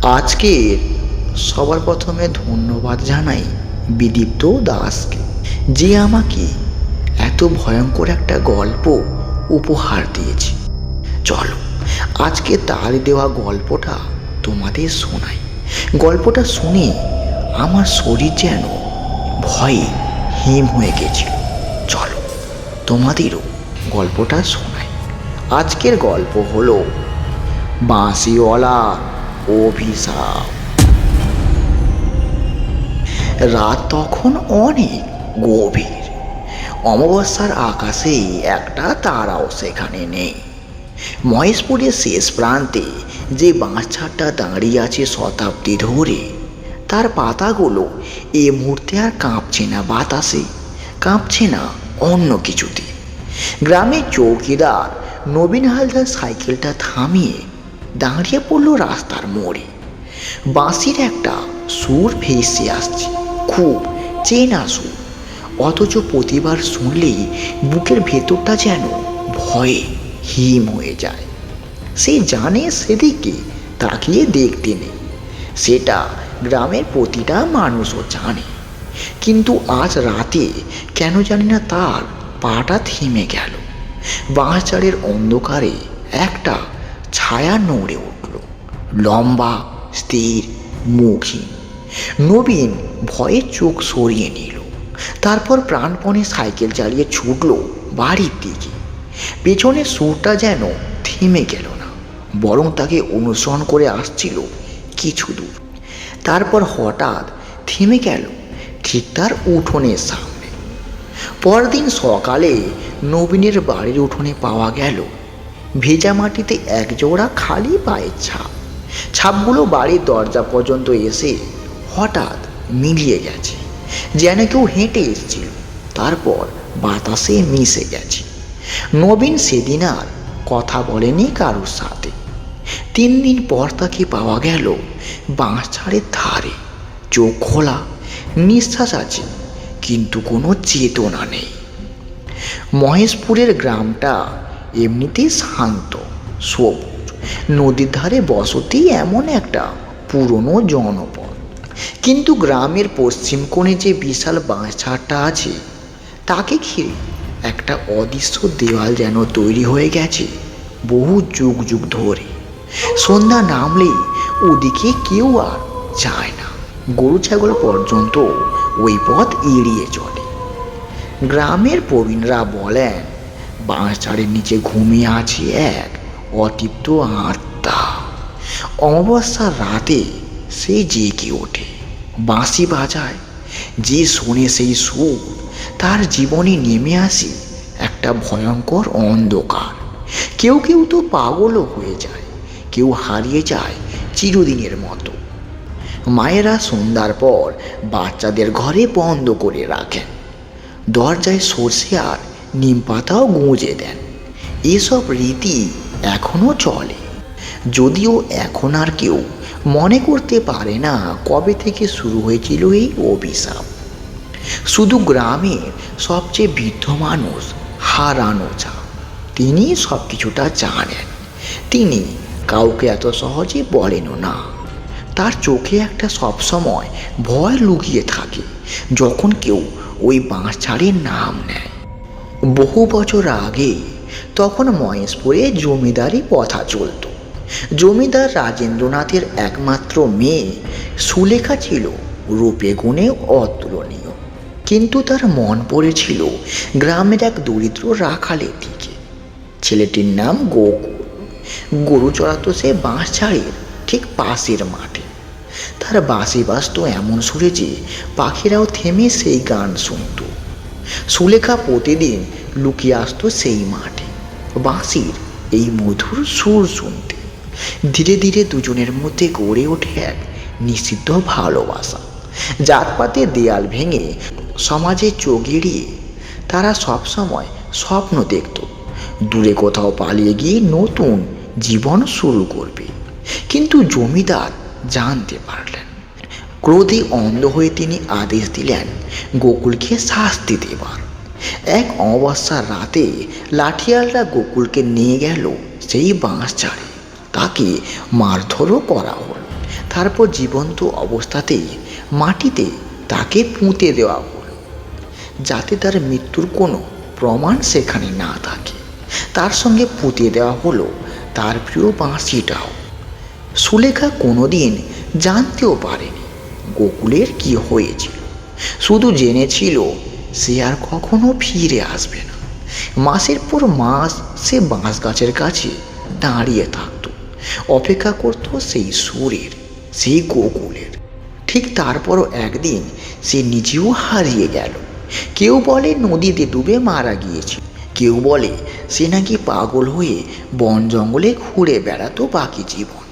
আজকে সবার প্রথমে ধন্যবাদ জানাই বিদীপ্ত দাসকে, যে আমাকে এত ভয়ঙ্কর একটা গল্প উপহার দিয়েছে। চলো আজকে তার দেওয়া গল্পটা তোমাদের শোনাই। গল্পটা শুনে আমার শরীর যেন ভয়ে হিম হয়ে গেছিল। চলো তোমাদেরও গল্পটা শোনাই। আজকের গল্প হলো বাঁশিওয়ালা অভিশাপ। রাত তখন অনেক গভীর। অমাবস্যার আকাশে একটা তারাও সেখানে নেই। মহেশপুরের শেষ প্রান্তে যে বাঁশঝাড়টা দাঁড়িয়ে আছে শতাব্দী ধরে, তার পাতাগুলো এ মুহূর্তে আর কাঁপছে না বাতাসে, কাঁপছে না অন্য কিছুতে। গ্রামের চৌকিদার নবীন হালদার সাইকেলটা থামিয়ে দাঁড়িয়ে পড়ল রাস্তার মোড়ে। বাঁশির একটা সুর ভেসে আসছে, খুব চেনা সুর, অথচ প্রতিবার শুনলেই বুকের ভেতরটা যেন ভয়ে হিম হয়ে যায়। সে জানে সেদিকে তাকিয়ে দেখতে নেই, সেটা গ্রামের প্রতিটা মানুষও জানে। কিন্তু আজ রাতে কেন জানি না তার পাটা থেমে গেল। বাঁশঝাড়ের অন্ধকারে একটা ছায়া নড়ে উঠল, লম্বা, স্থির, মুখহীন। নবীন ভয়ে চোখ সরিয়ে নিল, তারপর প্রাণপণে সাইকেল চালিয়ে ছুটল বাড়ির দিকে। পেছনের সুরটা যেন থেমে গেল না, বরং তাকে অনুসরণ করে আসছিল কিছু দূর। তারপর হঠাৎ থেমে গেল ঠিক তার উঠোনের সামনে। পরদিন সকালে নবীনের বাড়ির উঠোনে পাওয়া গেল ভেজা মাটিতে একজোড়া খালি পায়ের ছাপ। ছাপগুলো বাড়ির দরজা পর্যন্ত এসে হঠাৎ মিলিয়ে গেছে, যেন কেউ হেঁটে এসেছিল, তারপর বাতাসে মিশে গেছে। নবীন সেদিন আর কথা বলেনি কারোর সাথে। 3 দিন পর তাকে পাওয়া গেল বাঁশঝাড়ের ধারে, চোখ খোলা, নিঃশ্বাস আছে, কিন্তু কোনো চেতনা নেই। মহেশপুরের গ্রামটা এমনিতেই শান্ত, সবুজ, নদীর ধারে বসতি এমন একটা পুরনো জনপদ। কিন্তু গ্রামের পশ্চিম কোণে যে বিশাল বাঁশঝাড়টা আছে, তাকে ঘিরে একটা অদৃশ্য দেওয়াল যেন তৈরি হয়ে গেছে বহু যুগ যুগ ধরে। সন্ধ্যা নামলেই ওদিকে কেউ আর যায় না, গরু ছাগল পর্যন্ত ওই পথ এড়িয়ে চলে। গ্রামের প্রবীণরা বলেন, বাঁশঝাড়ের নিচে ঘুমিয়ে আছে এক অতৃপ্ত আত্মা। অমাবস্যার রাতে সে জেগে ওঠে, বাঁশি বাজায়। যে শোনে সেই সুর, তার জীবনে নেমে আসে একটা ভয়ঙ্কর অন্ধকার। কেউ কেউ তো পাগলও হয়ে যায়, কেউ হারিয়ে যায় চিরদিনের মতো। মায়েরা সন্ধ্যার পর বাচ্চাদের ঘরে বন্ধ করে রাখেন, দরজায় সর্ষে আর নিম পাতাও গুঁজে দেন। এসব রীতি এখনও চলে, যদিও এখন আর কেউ মনে করতে পারে না কবে থেকে শুরু হয়েছিল এই অভিশাপ। শুধু গ্রামের সবচেয়ে বৃদ্ধ মানুষ হারানো ঝা, তিনি সব কিছুটা জানেন। তিনি কাউকে এত সহজে বলেনও না। তার চোখে একটা সবসময় ভয় লুকিয়ে থাকে যখন কেউ ওই বাঁশঝাড়ের নাম নেয়। বহু বছর আগে তখন মহেশপুরে জমিদারি প্রথা চলত। জমিদার রাজেন্দ্রনাথের একমাত্র মেয়ে সুলেখা ছিল রূপে গুণে অতুলনীয়, কিন্তু তার মন পড়েছিল গ্রামের এক দরিদ্র রাখালের দিকে। ছেলেটির নাম গোকুল। গরু চড়াতো সে বাঁশঝাড়ের ঠিক পাশের মাঠে। তার বাঁশি বাজত এমন সুরে যে পাখিরাও থেমে সেই গান শুনত। সুলেখা প্রতিদিন লুকিয়ে আসতো সেই মাঠে বাঁশির এই মধুর সুর শুনতে। ধীরে ধীরে দুজনের মধ্যে গড়ে ওঠে এক নিষিদ্ধ ভালোবাসা। জাতপাতের দেয়াল ভেঙে সমাজে চোখ এড়িয়ে তারা সবসময় স্বপ্ন দেখত দূরে কোথাও পালিয়ে গিয়ে নতুন জীবন শুরু করবে। কিন্তু জমিদার জানতে পারলেন। ক্রোধে অন্ধ হয়ে তিনি আদেশ দিলেন গোকুলকে শাস্তি দেবার। এক অমাবস্যার রাতে লাঠিয়ালরা গোকুলকে নিয়ে গেল সেই বাঁশঝাড়ে। তাকে মারধরও করা হলো। তারপর জীবন্ত অবস্থাতেই মাটিতে তাকে পুঁতে দেওয়া হলো, যাতে তার মৃত্যুর কোনো প্রমাণ সেখানে না থাকে। তার সঙ্গে পুঁতে দেওয়া হলো তার প্রিয় বাঁশিটাও। সুলেখা কোনোদিন জানতেও পারেনি গোকুলের কি হয়েছিল, শুধু জেনেছিল সে আর কখনো ফিরে আসবে না। মাসের পর মাস সে বাঁশ গাছের কাছে দাঁড়িয়ে থাকত, অপেক্ষা করত সেই সুরের, সেই গোকুলের। ঠিক তারপরও একদিন সে নিজেও হারিয়ে গেল। কেউ বলে নদীতে ডুবে মারা গিয়েছিল, কেউ বলে সে নাকি পাগল হয়ে বন জঙ্গলে ঘুরে বেড়াতো বাকি জীবন।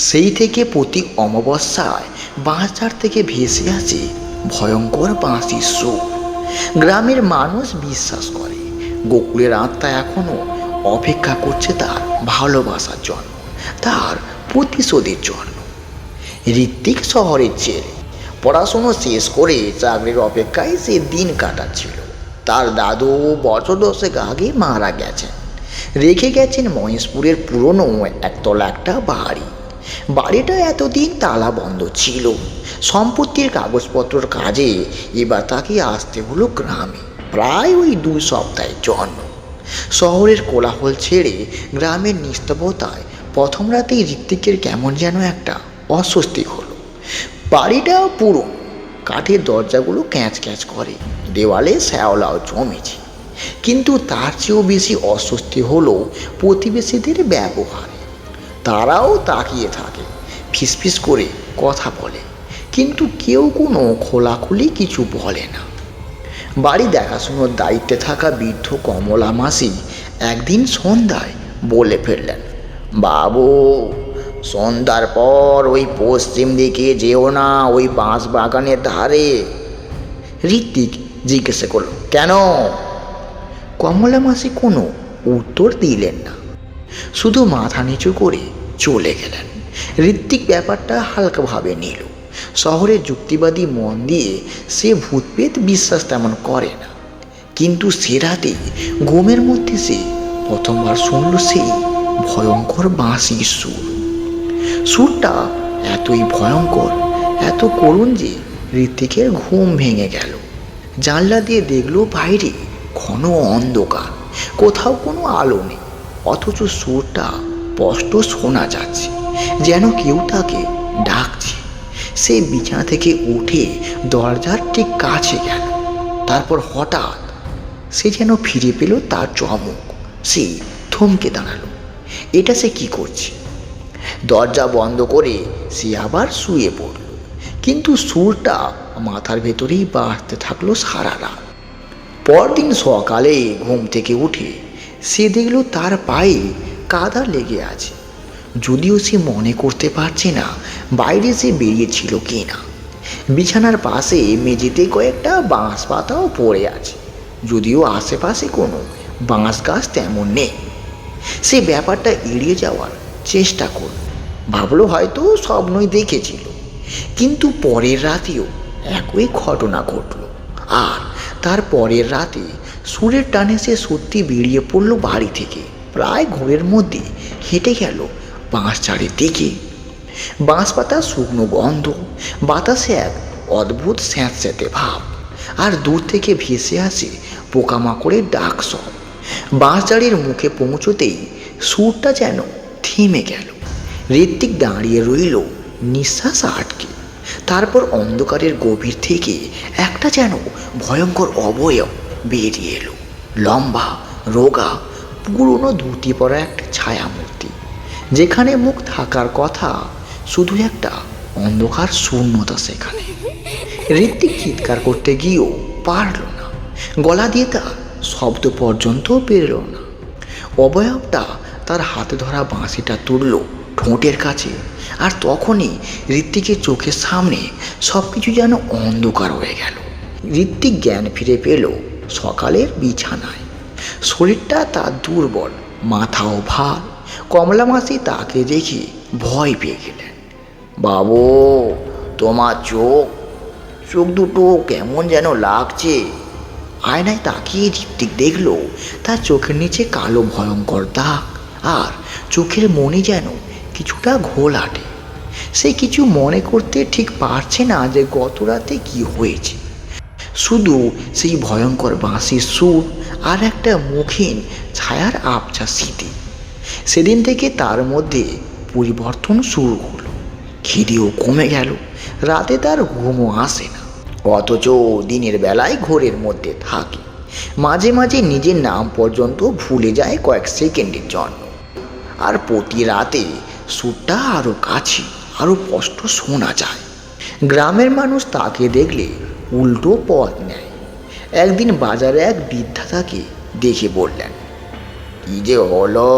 সেই থেকে প্রতি অমাবস্যায় বাঁশঝাড় থেকে ভেসে আসে ভয়ঙ্কর বাঁশির সুর। গ্রামের মানুষ বিশ্বাস করে গোকুলের আত্মা এখনো অপেক্ষা করছে তার ভালোবাসার জন্য, তার প্রতিশোধের জন্য। ঋত্বিক শহরের ছেলে, পড়াশুনো শেষ করে চাকরির অপেক্ষায় সে দিন কাটাচ্ছিল। তার দাদু বছর 10 আগে মারা গেছেন, রেখে গেছেন মহেশপুরের পুরনো একতলা একটা বাড়ি। বাড়িটা এতদিন তালা বন্ধ ছিল। সম্পত্তির কাগজপত্রের কাজে এবার তাকে আসতে হলো গ্রামে, প্রায় ওই 2 সপ্তাহের জন্য। শহরের কোলাহল ছেড়ে গ্রামের নিস্তব্ধতায় প্রথম রাতেই ঋত্বিকের কেমন যেন একটা অস্বস্তি হলো। বাড়িটা পুরো, কাঠের দরজাগুলো ক্যাঁচ ক্যাঁচ করে, দেওয়ালে শ্যাওলাও জমেছে। কিন্তু তার চেয়েও বেশি অস্বস্তি হলো প্রতিবেশীদের ব্যবহারে। তারাও তাকিয়ে থাকে, ফিসফিস করে কথা বলে, কিন্তু কেউ কোনো খোলাখুলি কিছু বলে না। বাড়ি দেখাশোনার দায়িত্বে থাকা বৃদ্ধ কমলা মাসি একদিন সন্ধ্যায় বলে ফেললেন, বাবু, সন্ধ্যার পর ওই পশ্চিম দিকে যেও না, ওই বাঁশ বাগানের ধারে। ঋত্বিক জিজ্ঞাসা করল, কেন? কমলা মাসি কোনো উত্তর দিলেন না, শুধু মাথা নিচু করে চলে গেলেন। ঋত্বিক ব্যাপারটা হালকাভাবে নিল। শহরের যুক্তিবাদী মন দিয়ে সে ভূতপ্রেত বিশ্বাস তেমন করে না, কিন্তু সে রাতে ঘুমের মধ্যে সে প্রথমবার শুনল সেই ভয়ঙ্কর বাঁশির সুর। সুরটা এতই ভয়ঙ্কর, এত করুণ যে ঋত্বিকের ঘুম ভেঙে গেল। জানলা দিয়ে দেখল বাইরে ঘন অন্ধকার, কোথাও কোনো আলো নেই, অথচ সুরটা স্পষ্ট শোনা যাচ্ছে, যেন কেউ তাকে ডাকছে। সে বিছানা থেকে উঠে দরজার ঠিক কাছে গেল। তারপর হঠাৎ সে যেন ফিরে পেল তার চমক। সে থমকে দাঁড়ালো। এটা সে কি করছে? দরজা বন্ধ করে সে আবার শুয়ে পড়ল, কিন্তু সুরটা মাথার ভেতরেই বাড়তে থাকলো সারা রাত। পরদিন সকালে ঘুম থেকে উঠে সে দেখল তার পায়ে কাদা লেগে আছে, যদিও সে মনে করতে পারছে না বাইরে সে বেরিয়েছিল কি না। বিছানার পাশে মেঝেতে কয়েকটা বাঁশ পাতাও পড়ে আছে, যদিও আশেপাশে কোনো বাঁশ গাছ তেমন নেই। সে ব্যাপারটা এড়িয়ে যাওয়ার চেষ্টা করল, ভাবলো হয়তো স্বপ্নই দেখেছিল। কিন্তু পরের রাতেও একই ঘটনা ঘটল। আর তার পরের রাতে সুরের টানে সে সত্যি বেরিয়ে পড়ল বাড়ি থেকে। প্রায় ঘোরের মধ্যে হেঁটে গেল বাঁশঝাড়ের দিকে। বাঁশ পাতা শুকনো গন্ধ, বাতাসে এক অদ্ভুত স্যাঁতস্যাঁতে ভাব, আর দূর থেকে ভেসে আসে পোকামাকড়ের ডাক সব। বাঁশঝাড়ের মুখে পৌঁছতেই সুরটা যেন থেমে গেল। ঋত্বিক দাঁড়িয়ে রইল নিঃশ্বাস আটকে। তারপর অন্ধকারের গভীর থেকে একটা যেন ভয়ঙ্কর অবয়ব বেরিয়ে এলো, লম্বা, রোগা, পুরনো ধুতি পরা একটা ছায়ামূর্তি। যেখানে মুখ থাকার কথা, শুধু একটা অন্ধকার শূন্যতা সেখানে। ঋত্বিক চিৎকার করতে গিয়েও পারল না, গলা দিয়ে তার শব্দ পর্যন্ত বেরোল না। অবয়বটা তার হাতে ধরা বাঁশিটা তুলল ঠোঁটের কাছে, আর তখনই ঋত্বিকের চোখের সামনে সব কিছু যেন অন্ধকার হয়ে গেল। ঋত্বিক জ্ঞান ফিরে পেল সকালের বিছানায়। শরীরটা তার দুর্বল, মাথাও ভার। কমলা মাসি তাকে দেখে ভয় পেয়ে গেলেন। বাবু, তোমার চোখ দুটো কেমন যেন লাগছে। আয়নায় তাকিয়ে ঋত্বিক দেখল তার চোখের নিচে কালো ভয়ঙ্কর দাগ, আর চোখের মনি যেন কিছুটা ঘোলাটে। সে কিছু মনে করতে ঠিক পারছে না যে গত রাতে কি হয়েছে। শুধু সেই ভয়ঙ্কর বাঁশির সুর আর একটা মুখহীন ছায়ার আবছা স্মৃতি। সেদিন থেকে তার মধ্যে পরিবর্তন শুরু হলো। খিদেও কমে গেল, রাতে তার ঘুমও আসে না, অথচ দিনের বেলায় ঘোরের মধ্যে থাকে। মাঝে মাঝে নিজের নাম পর্যন্ত ভুলে যায় কয়েক সেকেন্ডের জন্য। আর প্রতি রাতে সুরটা আরও কাছে, আরও স্পষ্ট শোনা যায়। গ্রামের মানুষ তাকে দেখলে উল্টো পথ নেয়। একদিন বাজারে এক বৃদ্ধা তাকে দেখে বললেন, কি যে হলো,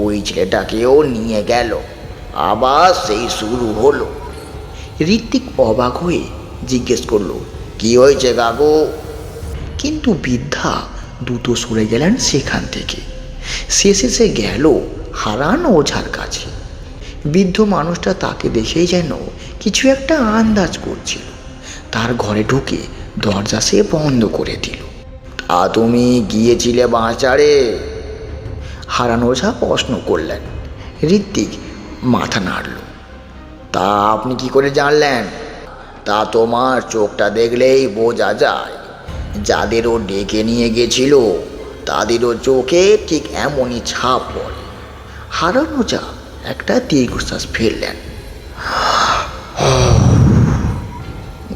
ওই ছেলেটাকেও নিয়ে গেল, আবার সেই শুরু হলো। ঋত্বিক অবাক হয়ে জিজ্ঞেস করলো, কি হয়েছে কাকু? কিন্তু বৃদ্ধা দ্রুত সরে গেলেন সেখান থেকে। শেষে সে গেল হারান ওঝার কাছে। বৃদ্ধ মানুষটা তাকে দেখেই যেন কিছু একটা আন্দাজ করছিল। তার ঘরে ঢুকে দরজা সে বন্ধ করে দিল। তা তুমি গিয়েছিলে বাঁচারে? হারান ওঝা প্রশ্ন করলেন। ঋত্বিক মাথা নাড়ল। তা আপনি কি করে জানলেন? তা তোমার চোখটা দেখলেই বোঝা যায়। যাদেরও ডেকে নিয়ে গেছিল তাদেরও চোখে ঠিক এমনই ছাপ পড়ে। হারান ওঝা একটা দীর্ঘশ্বাস ফেললেন।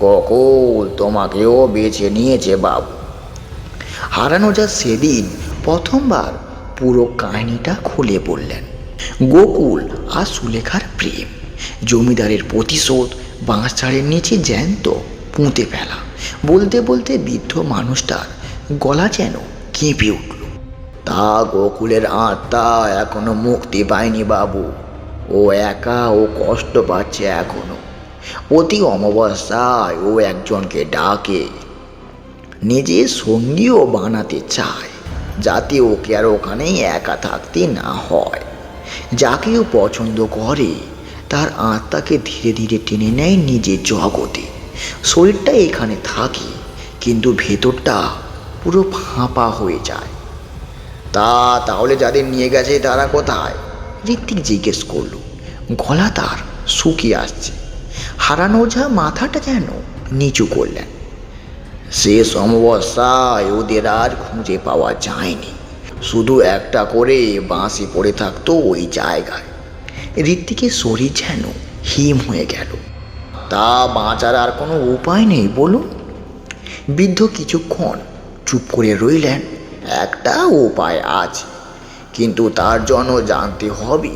গোকুল তোমাকেও বেছে নিয়েছে বাবু। হারান ওঝা সেদিন প্রথমবার পুরো কাহিনীটা খুলে বললেন। গোকুল আর সুলেখার প্রেম, জমিদারের প্রতিশোধ, বাঁশঝাড়ের নিচে জ্যান্ত পুঁতে ফেলা। বলতে বলতে বৃদ্ধ মানুষটার গলা যেন কেঁপে উঠল। তা গোকুলের আত্মা এখনো মুক্তি পায়নি বাবু। ও একা, ও কষ্ট পাচ্ছে এখনো। প্রতি অমাবস্যায় ও একজনকে ডাকে, নিজের সঙ্গীও বানাতে চায়, যাতে ওকে আর ওখানেই একা থাকতে না হয়। যাকে ও পছন্দ করে তার আত্মাকে ধীরে ধীরে টেনে নেয় নিজের জগতে। শরীরটা এখানে থাকে, কিন্তু ভেতরটা পুরো ফাঁপা হয়ে যায়। তাহলে যাদের নিয়ে গেছে তারা কোথায়? ঋত্বিক জিজ্ঞেস করল। গলা তার শুকিয়ে আসছে। হারান ওঝা মাথাটা যেন নিচু করলেন। শেষ অমাবস্যায় ওদের আর খুঁজে পাওয়া যায়নি। শুধু একটা করে বাঁশি পড়ে থাকতো ওই জায়গায়। ঋত্বিকের শরীর যেন হিম হয়ে গেল। তা বাঁচার আর কোনো উপায় নেই বলুন? বৃদ্ধ কিছুক্ষণ চুপ করে রইলেন। একটা উপায় আছে, কিন্তু তার জন্য জানতে হবে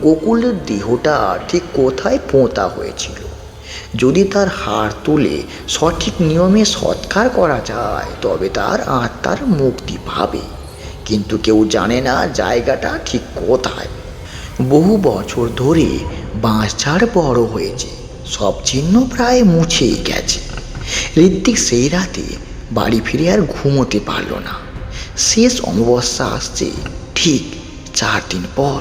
গোকুলের দেহটা ঠিক কোথায় পোঁতা হয়েছিল। যদি তার হাড় তুলে সঠিক নিয়মে সৎকার করা যায় তবে তার আত্মার মুক্তি পাবে। কিন্তু কেউ জানে না জায়গাটা ঠিক কোথায়। বহু বছর ধরে বাঁশঝাড় বড় হয়েছে, সব চিহ্ন প্রায় মুছেই গেছে। ঋত্বিক সেই রাতে বাড়ি ফিরে আর ঘুমোতে পারল না। শেষ অমাবস্যা আসছে ঠিক 4 দিন পর।